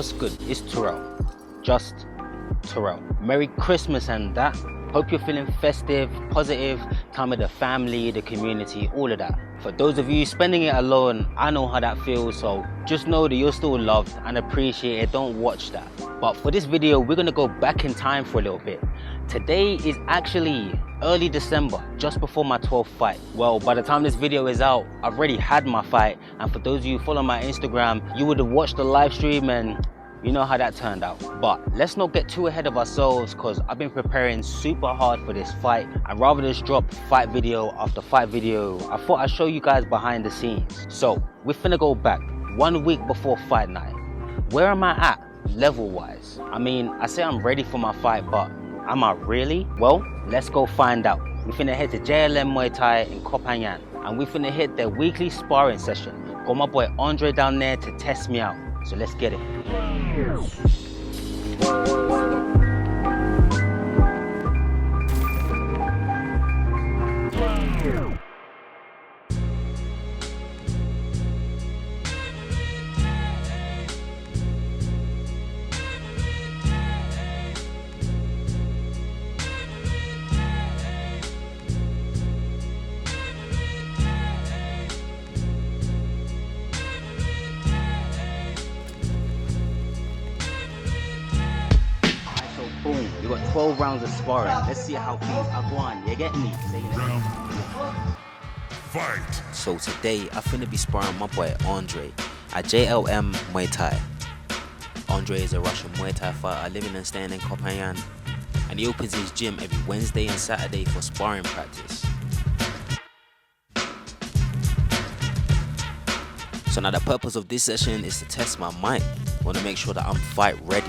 what's good? It's Torrell. Just Torrell. Merry Christmas and that. Hope you're feeling festive, positive, time with the family, the community, all of that. For those of you spending it alone, I know how that feels, so just know that you're still loved and appreciated. Don't watch that. But for this video, we're gonna go back in time for a little bit. Today is actually early December, just before my 12th fight. Well, by the time this video is out, I've already had my fight, and for those of you who follow my Instagram, you would have watched the live stream and you know how that turned out. But let's not get too ahead of ourselves, because I've been preparing super hard for this fight, and rather than just drop fight video after fight video, I thought I'd show you guys behind the scenes. So we're finna go back 1 week before fight night. Where am I at level wise? I mean, I say I'm ready for my fight, but am I really? Well, let's go find out. We finna head to JLM Muay Thai in Phangan, and we finna hit their weekly sparring session. Got my boy Andre down there to test me out. So let's get it. Boom, we got 12 rounds of sparring. Let's see how things are going. You get me? Round fight. So today I finna be sparring my boy Andre at JLM Muay Thai. Andre is a Russian Muay Thai fighter living and staying in Phangan, and he opens his gym every Wednesday and Saturday for sparring practice. So now the purpose of this session is to test my mic. I want to make sure that I'm fight ready.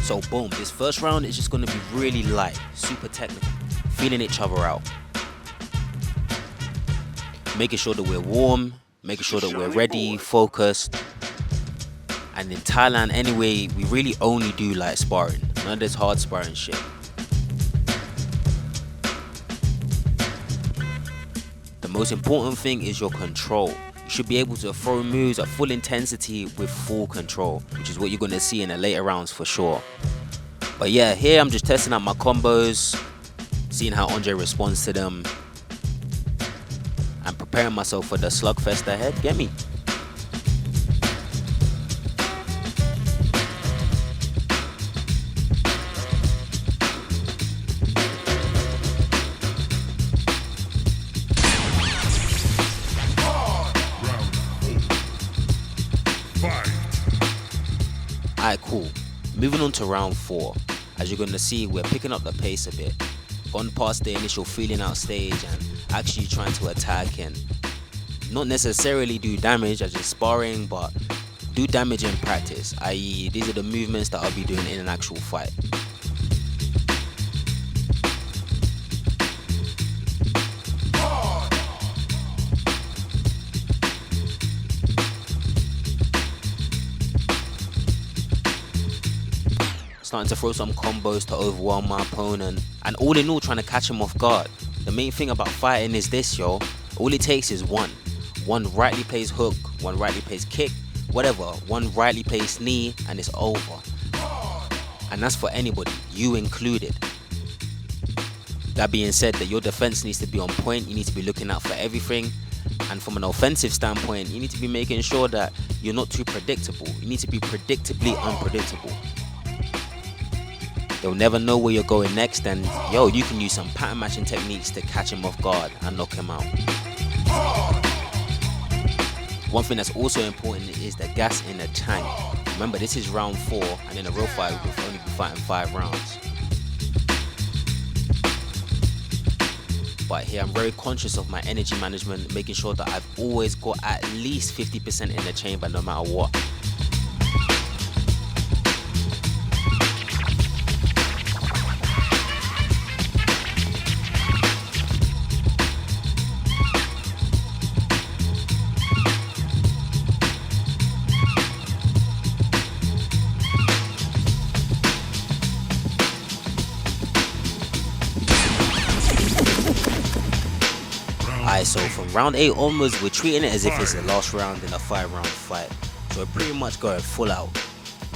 So boom, this first round is just going to be really light, super technical, feeling each other out. Making sure that we're warm, making sure that we're ready, focused. And in Thailand anyway, we really only do light sparring, none of this hard sparring shit. The most important thing is your control. You should be able to throw moves at full intensity with full control, which is what you're going to see in the later rounds for sure. But yeah, here I'm just testing out my combos, seeing how Andre responds to them, and preparing myself for the slugfest ahead. Get me? Alright, cool. Moving on to round 4. As you're gonna see, we're picking up the pace a bit. Gone past the initial feeling out stage and actually trying to attack and not necessarily do damage as you're sparring, but do damage in practice, i.e. these are the movements that I'll be doing in an actual fight. Starting to throw some combos to overwhelm my opponent, and all in all trying to catch him off guard. The main thing about fighting is this, yo. All it takes is one rightly placed hook, one rightly placed kick, whatever, one rightly placed knee, and it's over. And that's for anybody, you included. That being said, that your defense needs to be on point. You need to be looking out for everything, and from an offensive standpoint, you need to be making sure that you're not too predictable. You need to be predictably unpredictable. They'll never know where you're going next, and yo, you can use some pattern matching techniques to catch him off guard and knock him out. One thing that's also important is the gas in the tank. Remember, this is round 4, and in a real fight we'll only be fighting 5 rounds. But here I'm very conscious of my energy management, making sure that I've always got at least 50% in the chamber no matter what. So from round 8 onwards, we're treating it as if it's the last round in a 5-round fight. So we're pretty much going full out.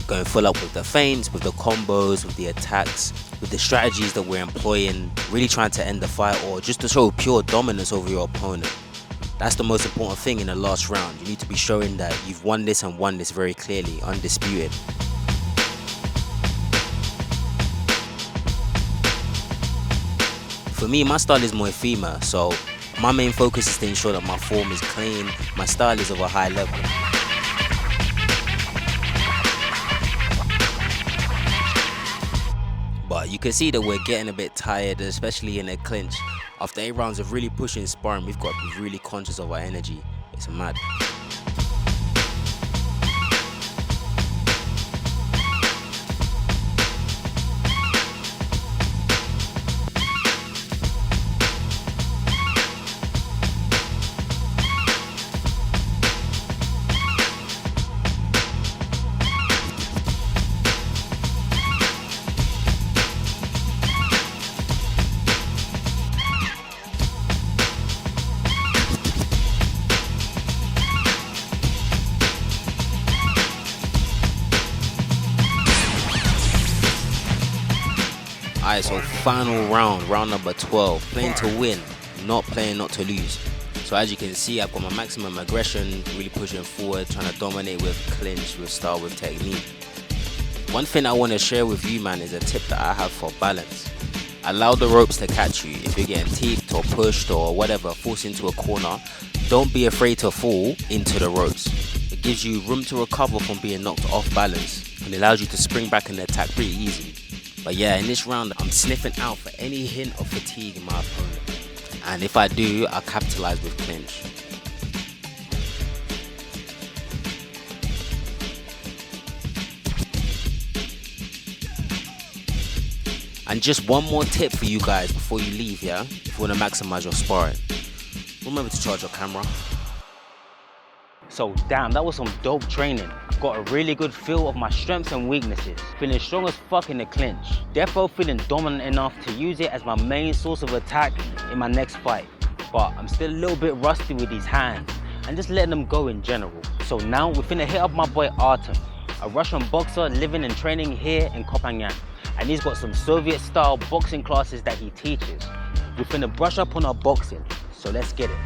Going full out with the feints, with the combos, with the attacks, with the strategies that we're employing, really trying to end the fight or just to show pure dominance over your opponent. That's the most important thing in the last round. You need to be showing that you've won this and won this very clearly, undisputed. For me, my style is Muay Thai, so my main focus is to ensure that my form is clean, my style is of a high level. But you can see that we're getting a bit tired, especially in a clinch. After 8 rounds of really pushing sparring, we've got to be really conscious of our energy. It's mad. Alright, so final round, round number 12. Playing to win, not playing not to lose. So as you can see, I've got my maximum aggression, really pushing forward, trying to dominate with clinch, with style, with technique. One thing I want to share with you, man, is a tip that I have for balance. Allow the ropes to catch you. If you're getting teeped or pushed or whatever, forced into a corner, don't be afraid to fall into the ropes. It gives you room to recover from being knocked off balance and allows you to spring back and attack pretty easy. But yeah, in this round, I'm sniffing out for any hint of fatigue in my opponent. And if I do, I'll capitalize with clinch. And just one more tip for you guys before you leave, yeah? If you want to maximize your sparring, remember to charge your camera. So damn, that was some dope training. Got a really good feel of my strengths and weaknesses. Feeling strong as fuck in the clinch. Defo feeling dominant enough to use it as my main source of attack in my next fight. But I'm still a little bit rusty with these hands and just letting them go in general. So now we're finna hit up my boy Artyom, a Russian boxer living and training here in Phangan. And he's got some Soviet style boxing classes that he teaches. We're finna brush up on our boxing, so let's get it.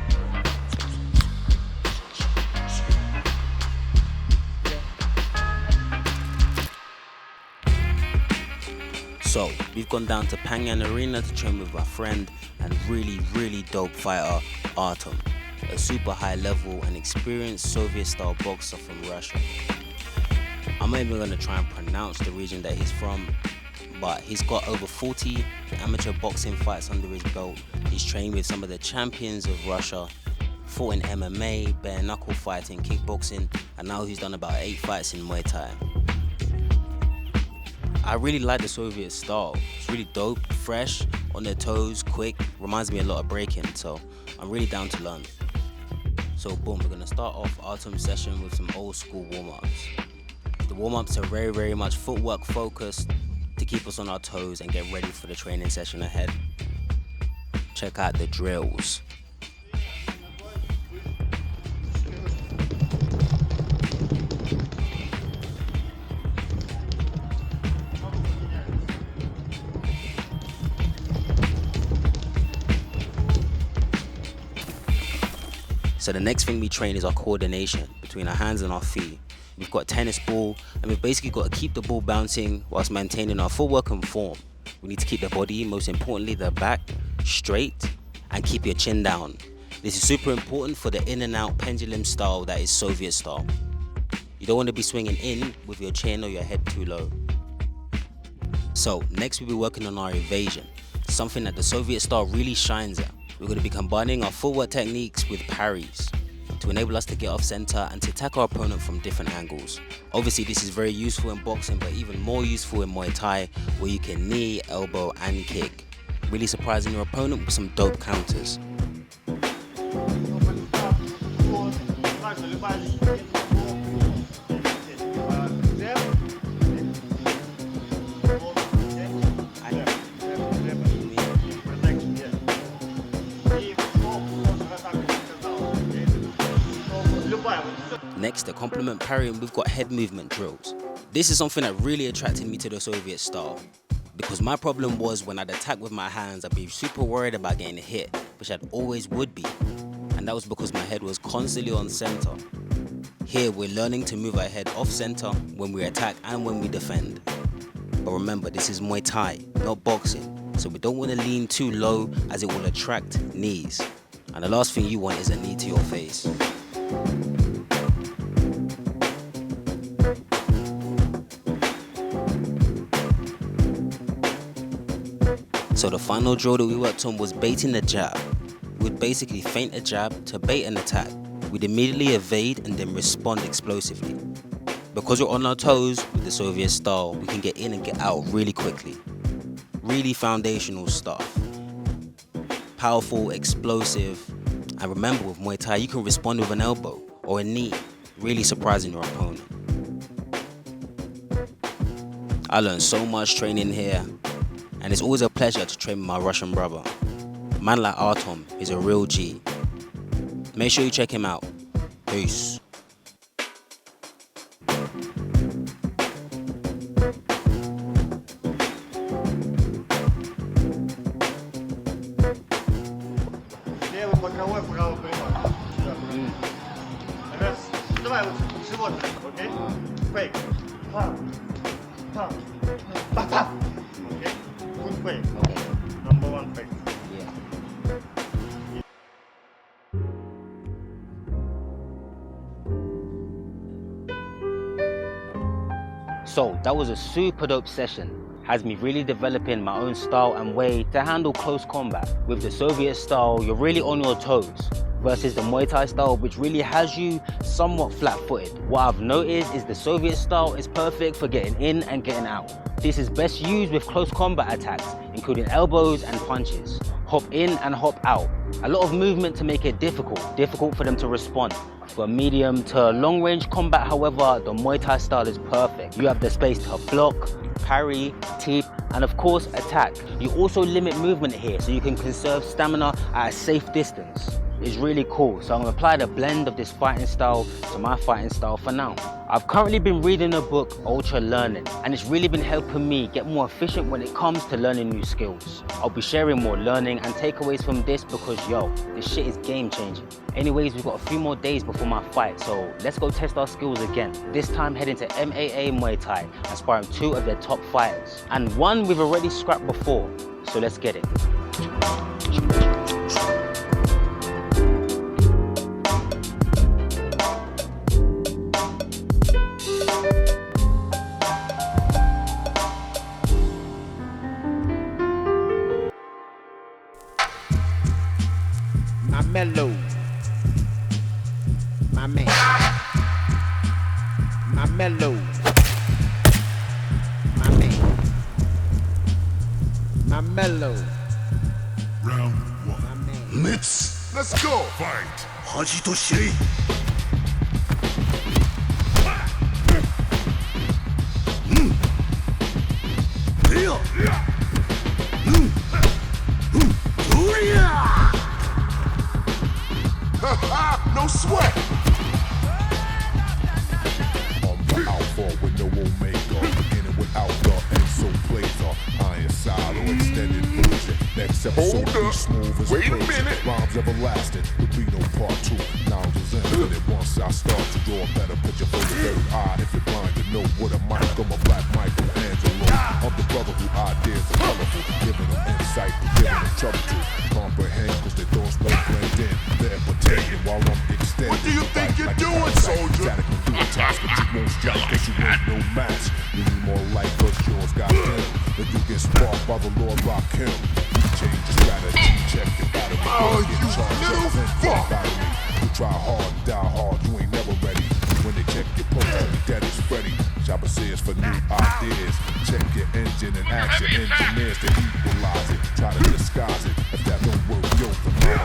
So, we've gone down to Phangan Arena to train with my friend and really dope fighter, Artyom, a super high level and experienced Soviet style boxer from Russia. I'm not even going to try and pronounce the region that he's from, but he's got over 40 amateur boxing fights under his belt. He's trained with some of the champions of Russia, fought in MMA, bare knuckle fighting, kickboxing, and now he's done about 8 fights in Muay Thai. I really like the Soviet style. It's really dope, fresh, on their toes, quick, reminds me a lot of breaking, so I'm really down to learn. So boom, we're gonna start off Artyom's session with some old school warm-ups. The warm-ups are very much footwork focused to keep us on our toes and get ready for the training session ahead. Check out the drills. So the next thing we train is our coordination between our hands and our feet. We've got a tennis ball and we've basically got to keep the ball bouncing whilst maintaining our footwork and form. We need to keep the body, most importantly the back, straight and keep your chin down. This is super important for the in and out pendulum style that is Soviet style. You don't want to be swinging in with your chin or your head too low. So next we'll be working on our evasion, something that the Soviet style really shines at. We're going to be combining our footwork techniques with parries to enable us to get off center and to attack our opponent from different angles. Obviously this is very useful in boxing, but even more useful in Muay Thai, where you can knee, elbow and kick, really surprising your opponent with some dope counters. Next, to complement parrying, we've got head movement drills. This is something that really attracted me to the Soviet style, because my problem was when I'd attack with my hands, I'd be super worried about getting hit, which I always would be. And that was because my head was constantly on center. Here, we're learning to move our head off center when we attack and when we defend. But remember, this is Muay Thai, not boxing, so we don't want to lean too low as it will attract knees. And the last thing you want is a knee to your face. So the final drill that we worked on was baiting the jab. We'd basically feint a jab to bait an attack. We'd immediately evade and then respond explosively. Because we're on our toes with the Soviet style, we can get in and get out really quickly. Really foundational stuff. Powerful, explosive, and remember with Muay Thai you can respond with an elbow or a knee, really surprising your opponent. I learned so much training here, and it's always a pleasure to train with my Russian brother. A man like Artyom is a real G. Make sure you check him out. Peace. Левый боковой, правый прямой. Раз. Давай вот животное, окей? Фейк. Пам. Пам. Пам. Окей? Good fake. Okay. Number one fake. Yeah. So that was a super dope session. Has me really developing my own style and way to handle close combat. With the Soviet style, you're really on your toes, versus the Muay Thai style, which really has you somewhat flat-footed. What I've noticed is the Soviet style is perfect for getting in and getting out. This is best used with close combat attacks, including elbows and punches. Hop in and hop out. A lot of movement to make it difficult for them to respond. For medium to long range combat, however, the Muay Thai style is perfect. You have the space to block, parry, tip, and of course attack. You also limit movement here so you can conserve stamina at a safe distance. It's really cool, so I'm gonna apply the blend of this fighting style to my fighting style for now. I've currently been reading the book Ultra Learning, and it's really been helping me get more efficient when it comes to learning new skills. I'll be sharing more learning and takeaways from this because yo, this shit is game changing. Anyways, we've got a few more days before my fight, so let's go test our skills again. This time heading to MAA Muay Thai and sparring two of their top fighters. And one we've already scrapped before, so let's get it. Mellow, my man, my mellow, my man, my mellow, Round my one. man. Let's go. Fight. No sweat. Out for with no omega, beginning without the and so plays iron side or extended version. Next episode Hold be up. smooth as Wait a crazy. minute. Rhymes everlasting, there'll be no part two. Knowledge is infinite. Once I start to draw a better picture for the third eye. If you're blind to know what a mic, I'm a black Michelangelo. I'm the brother who ideas are colorful, giving them insight, giving them trouble to comprehend, cause their thoughts won't blend in. They're pretending while I'm extending. What do you think you're doing, soldier? Do a task, but you won't strike cause you ain't no match. You need more light cause yours got him. If you get sparked by the Lord, rock him. Change your strategy, check your battle. Oh, Get you charged little up, then fuck. battle me. You try hard, die hard, you ain't never ready. When they check your post, that is Freddy. Chopper says for new ideas. Check your engine and ask your engineers to equalize it. Try to disguise it. If that don't work, yo,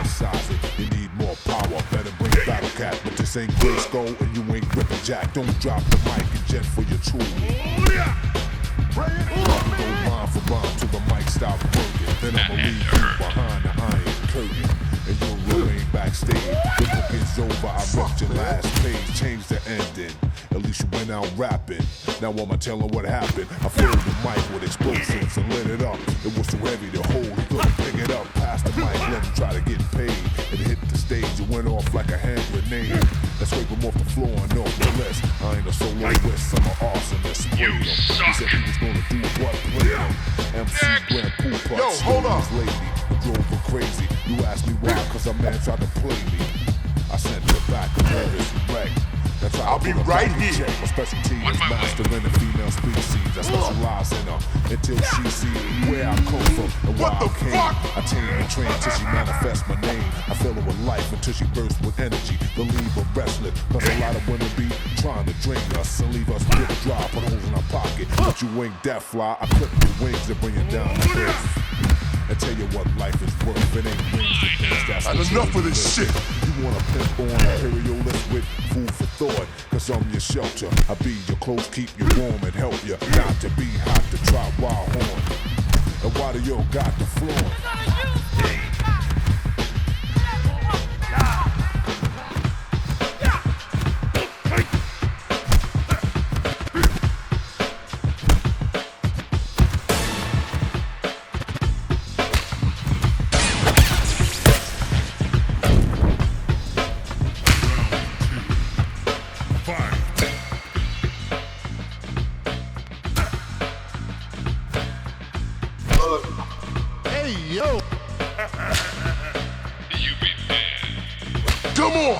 size it. You need more power, better bring Battle Cat. But this ain't Grayskull and you ain't ripping Jack. Don't drop the mic and jet for your tool. Go rhyme for rhyme till the mic stop working. Then I'ma leave you behind the iron curtain. And you'll remain back. backstage. The book is over, I ripped your last page, changed the ending. At least you went out rapping. Now I'ma tell him what happened. I filled the mic with explosives and lit it up. It was too heavy to hold, he couldn't pick it up. Passed the mic, let him try to get paid. It hit the stage, it went off like a hand grenade. Let's scrape him off the floor and off the list. I ain't a soloist, I'm an arsonist. He said he was gonna do what played him. MC Grand Poop Yo, hold up. lady, drove her crazy. You asked me why, cause a man tried to play me. I sent her back to nervous wreck. I'll be right here. My specialty is mastering the female species. I specialize in her until she sees where I come from and why What the I came. fuck? I tame and train till she manifests my name. I fill her with life until she bursts with energy. They'll leave her restless, cause a lot of women be trying to drain us and leave us drip dry, put holes in our pocket. But you ain't that fly, I clip your wings and bring it down to earth. And tell you what life is worth. It ain't rings and things, that's And what enough you of this live. shit. You wanna pimp on imperialist with food for thought. Cause I'm your shelter. I be your clothes, keep you warm and help you not to be hot to trot wild horn. And why do you got the floor? Hey, yo. Come on.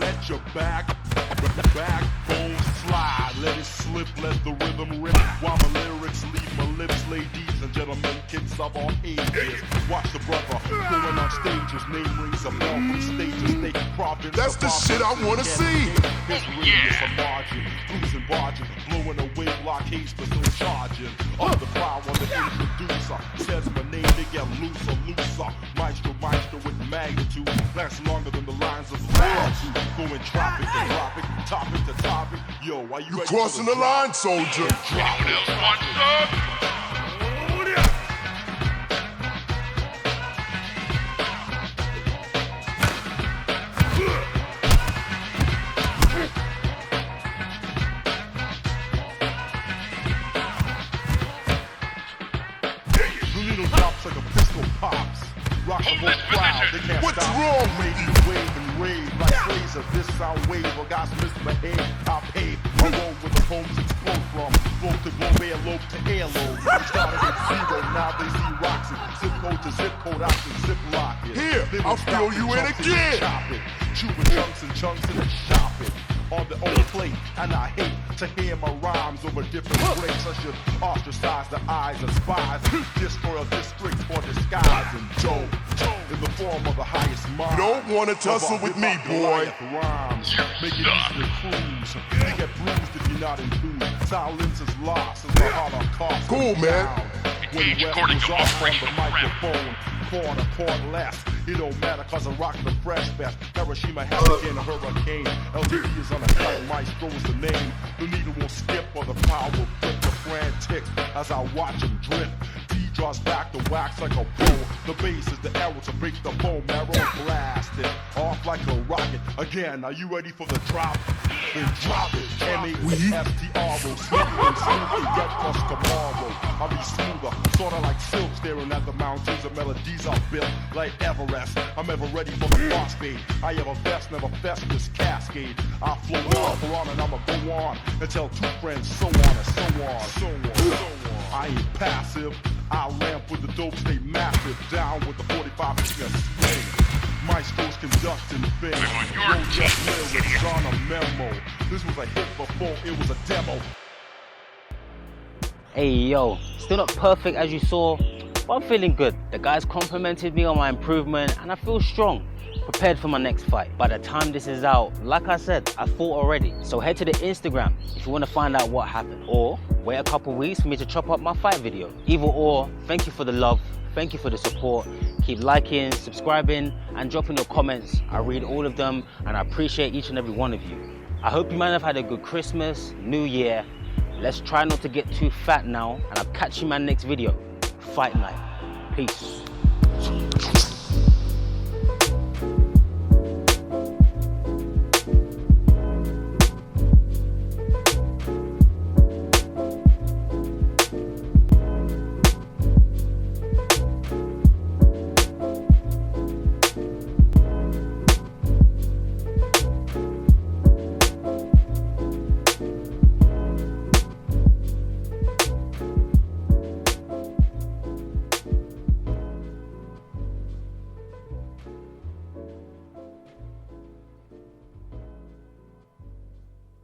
Let your backbone slide. Let it slip, let the rhythm rip. While my lyrics leave my lips, ladies and gentlemen, kids of all ages. Watch the brother going on stages. Name rings a bell from stages. State province. That's the shit I wanna see. His radius a margin. Cruising, barging, blowing away blockades, but still charging. Up the power, the introducer. Says my name, they get looser, looser. Maestro with magnitude. Lasts longer than the lines of latitude. Going tropic to tropic, topic to topic. Yo, why you You ready crossing for the line, soldier. drop it? The needle drops like a pistol pops. Rock the whole crowd, they can't What's stop. wrong with Wave you? and wave and rave like phrase of this sound wave. Or guys misbehave, I pave. I roll with the homes explode from. Float to globe, airlobe to airlobe. They started at zero, now they see rocks. Zip code to zip code, out to zip lock it. Here, They I'll don't fill stop you it, in chunks again. and chop it. Chewing chunks and chunks and then shop it. On the old plate, and I hate to hear my rhymes over different breaks. I should ostracize the eyes of spies, destroy a district for disguise and Joe in the form of the highest mind. You don't wanna tussle with me, boy. Rhymes, make it easy to cruise. You get bruised if you're not enthused. Silence is lost as the Holocaust. Cool, goes man. down. When West was off on the microphone, quarter less. It don't matter cause I rock the fresh best. Hiroshima, Hurricane, a hurricane. LTD is on a tight, Maestro is the name. The needle won't skip or the power will flip the frantics as I watch him drip. D draws back the wax like a bow. The base is the arrow to break the bone marrow. Blast it off like a rocket. Again, are you ready for the drop? Then drop it. M-A-S-T-R-O. Smooth and smooth get us tomorrow. I'll be smoother, sorta like silk staring at the mountains of melodies I've built like Everest. I'm ever ready for the phosphate. I have a vest, never fest this cascade. I flow on and I'ma go on and tell two friends so on and so on. So on, so on. I ain't passive. I ramp with the dope, stay massive. Down with the 45 swing. Maestro's conducting things. No just lyrics on a memo. This was a hit before it was a demo. Hey yo, still not perfect as you saw, but I'm feeling good. The guys complimented me on my improvement and I feel strong, prepared for my next fight. By the time this is out, like I said, I fought already. So head to the Instagram if you want to find out what happened. Or wait a couple weeks for me to chop up my fight video. Either or, thank you for the love, thank you for the support. Keep liking, subscribing and dropping your comments. I read all of them and I appreciate each and every one of you. I hope you might have had a good Christmas, New Year. Let's try not to get too fat now and I'll catch you in my next video. Fight night. Peace.